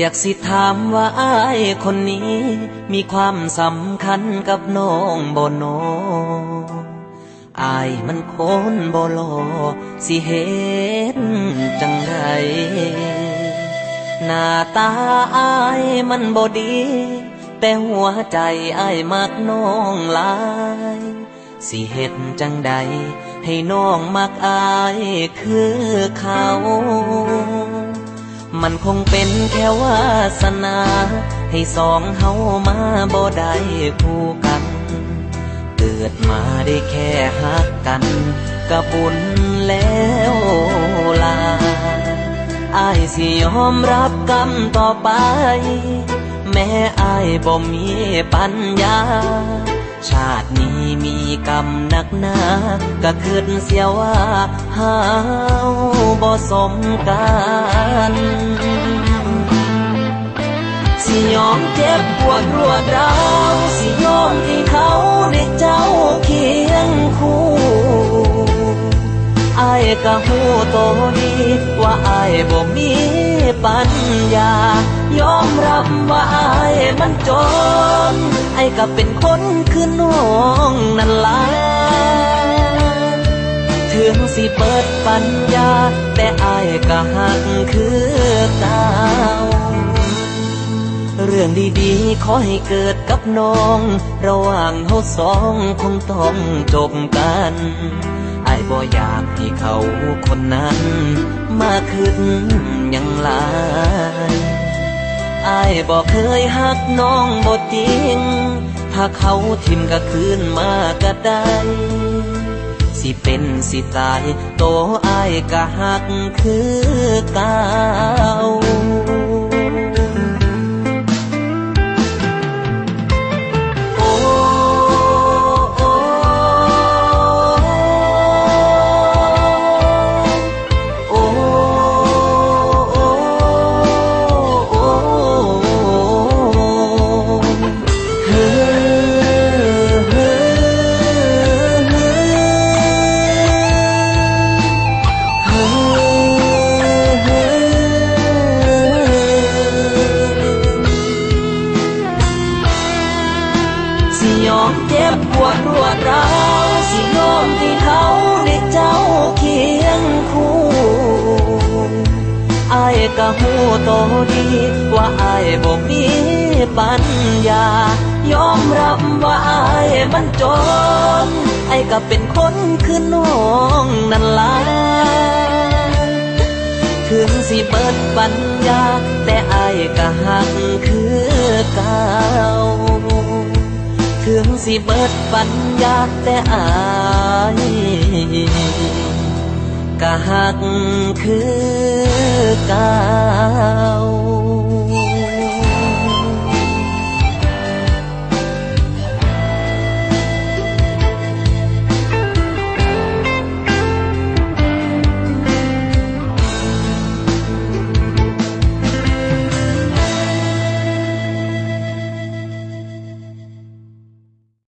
อยากสิถามว่าอ้ายคนนี้มีความสำคัญกับน้องบ่โนอ้ายมันคนบ่หล่อสิเฮ็ดจังใดหน้าตาอ้ายมันบ่ดีแต่หัวใจอ้ายมักน้องหลายสิเฮ็ดจังใดให้น้องมักอ้ายคือเขามันคงเป็นแค่วาสนาให้สองเฮามาบ่ได้คู่กันเกิดมาได้แค่ฮักกันก็บุญแล้วล่ะอ้ายสิยอมรับกรรมต่อไปแม้อ้ายบ่มีปัญญาชาตินี้มีกรรมหนักหนาก็คิดเสียว่าเฮาบ่สมกันสิยอมเจ็บปวดรวดร้าวสิยอมให้เขาได้เจ้าเคียงคู่อ้ายก็ฮู้โตดีว่าอ้ายบ่มีปัญญายอมรับว่าอ้ายมันจนอ้ายก็เป็นคนคือน้องนั่นล่ะถึงสิเปิดปัญญาแต่อ้ายก็หักคือเก่าเรื่องดีๆขอให้เกิดกับน้องระหว่างเฮาสองคงต้องจบกันอ้ายบ่อยากให้เขาคนนั้นมาขึ้นยังหลายอ้ายบ่เคยหักน้องบ่จริงถ้าเขาทิ่มก็คืนมาก็ได้สิเป็นสิตายโตอ้ายก็หักคือเก่าเจ็บปวดรวดร้าวสิยอมให้เขาได้เจ้าเคียงคู่อ้ายก็ฮู้โตดีว่าอ้ายบ่มีปัญญายอมรับว่าอ้ายมันจนอ้ายก็เป็นคนคือน้องนั่นล่ะถึงสิเบิดปัญญาแต่อ้ายก็หักคือเก่าถึงสิเบิดปัญญาแต่อ้ายก็หักคือเก่า